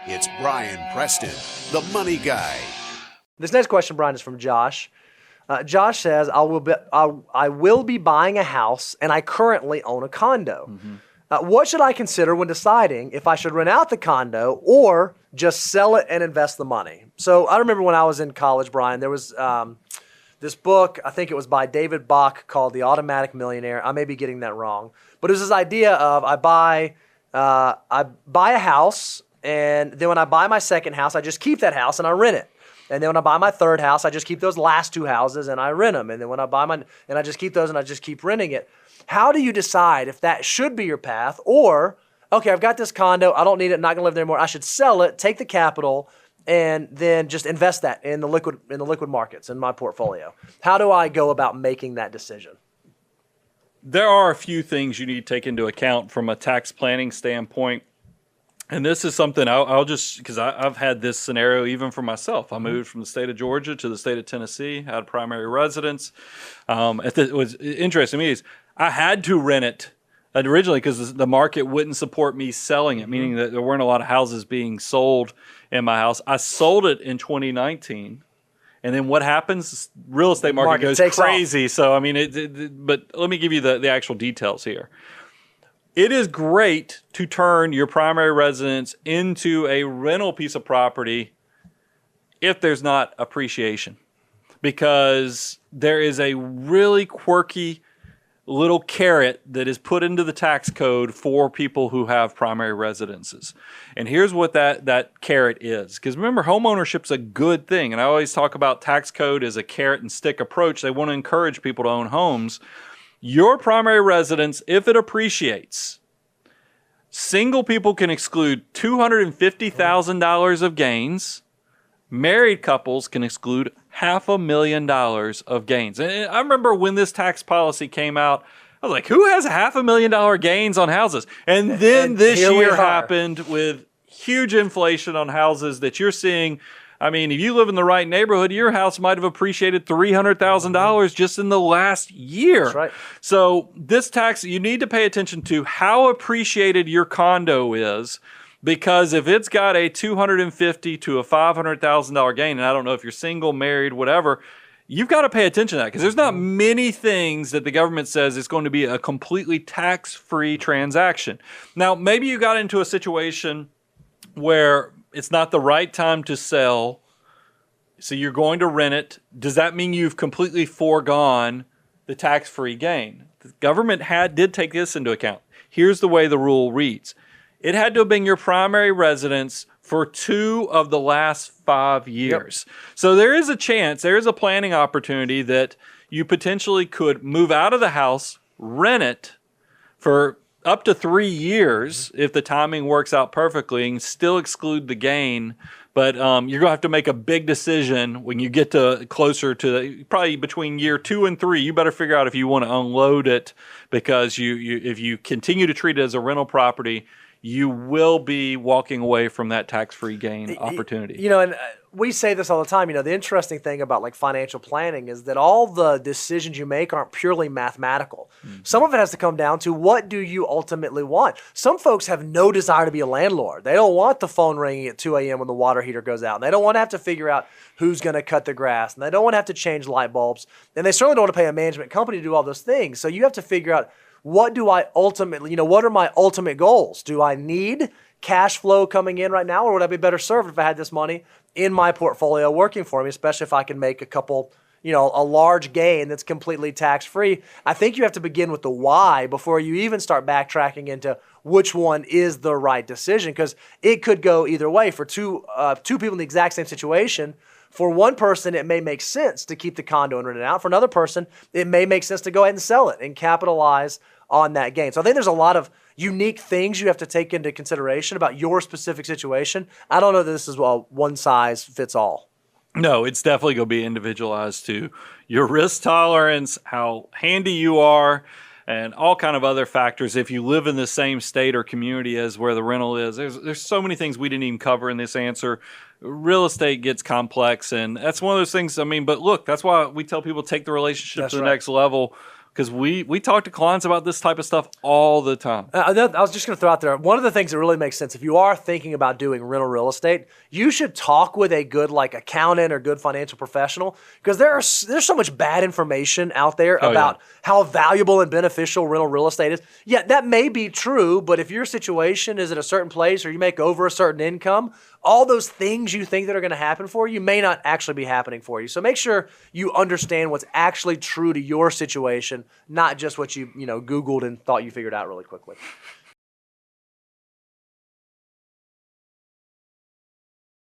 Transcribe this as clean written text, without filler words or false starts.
It's Brian Preston, the money guy. This next question, Brian, is from Josh. Josh says, I will be buying a house and I currently own a condo. What should I consider when deciding if I should rent out the condo or just sell it and invest the money? So I remember when I was in college, Brian, there was this book, I think it was by David Bach, called The Automatic Millionaire. I may be getting that wrong. But it was this idea of I buy a house, and then when I buy my second house, I just keep that house and I rent it. And then when I buy my third house, I just keep those last two houses and I rent them. And then when I buy and I just keep those and I just keep renting it. How do you decide if that should be your path, or, okay, I've got this condo, I don't need it, I'm not gonna live there anymore, I should sell it, take the capital, and then just invest that in the liquid markets in my portfolio? How do I go about making that decision? There are a few things you need to take into account from a tax planning standpoint. And this is something I'll just, because I've had this scenario even for myself. I moved from the state of Georgia to the state of Tennessee, had a primary residence. It was interesting to me is I had to rent it originally because the market wouldn't support me selling it, meaning that there weren't a lot of houses being sold in my house. I sold it in 2019. And then what happens? Real estate market goes crazy. Off. So, I mean, but let me give you the actual details here. It is great to turn your primary residence into a rental piece of property if there's not appreciation, because there is a really quirky little carrot that is put into the tax code for people who have primary residences. And here's what that carrot is. Because remember, home ownership's a good thing. And I always talk about tax code as a carrot and stick approach. They want to encourage people to own homes. Your primary residence, if it appreciates, single people can exclude $250,000 of gains. Married couples can exclude $500,000 of gains. And I remember when this tax policy came out, I was like, who has $500,000 gains on houses? And then this year happened with huge inflation on houses that you're seeing. I mean, if you live in the right neighborhood, your house might have appreciated $300,000 just in the last year. That's right. So this tax, you need to pay attention to how appreciated your condo is, because if it's got a $250,000 to a $500,000 gain, and I don't know if you're single, married, whatever, you've got to pay attention to that, because there's not many things that the government says is going to be a completely tax-free transaction. Now, maybe you got into a situation where it's not the right time to sell, so you're going to rent it. Does that mean you've completely foregone the tax-free gain? The government did take this into account. Here's the way the rule reads. It had to have been your primary residence for 2 of the last 5 years. Yep. So there is a chance, there is a planning opportunity that you potentially could move out of the house, rent it for up to 3 years if the timing works out perfectly, and still exclude the gain. But you're going to have to make a big decision when you get to closer to probably between year 2 and 3. You better figure out if you want to unload it, because if you continue to treat it as a rental property, you will be walking away from that tax-free gain opportunity. You know, and we say this all the time. You know, the interesting thing about like financial planning is that all the decisions you make aren't purely mathematical. Some of it has to come down to, what do you ultimately want? Some folks have no desire to be a landlord. They don't want the phone ringing at 2 a.m. when the water heater goes out. And they don't want to have to figure out who's going to cut the grass. And they don't want to have to change light bulbs. And they certainly don't want to pay a management company to do all those things. So you have to figure out, what do I ultimately, what are my ultimate goals? Do I need cash flow coming in right now, or would I be better served if I had this money in my portfolio working for me, especially if I can make a couple, a large gain that's completely tax-free? I think you have to begin with the why before you even start backtracking into which one is the right decision, because it could go either way. For two people in the exact same situation, for one person, it may make sense to keep the condo and rent it out. For another person, it may make sense to go ahead and sell it and capitalize on that gain. So I think there's a lot of unique things you have to take into consideration about your specific situation. I don't know that this is one size fits all. No, it's definitely going to be individualized to your risk tolerance, how handy you are, and all kind of other factors. If you live in the same state or community as where the rental is, there's so many things we didn't even cover in this answer. Real estate gets complex, and that's one of those things. I mean, but look, that's why we tell people take the relationship to the next level. because we talk to clients about this type of stuff all the time. I was just going to throw out there, one of the things that really makes sense, if you are thinking about doing rental real estate, you should talk with a good accountant or good financial professional, because there's so much bad information out there about how valuable and beneficial rental real estate is. Yeah, that may be true, but if your situation is at a certain place or you make over a certain income, all those things you think that are going to happen for you may not actually be happening for you. So make sure you understand what's actually true to your situation, not just what you Googled and thought you figured out really quickly.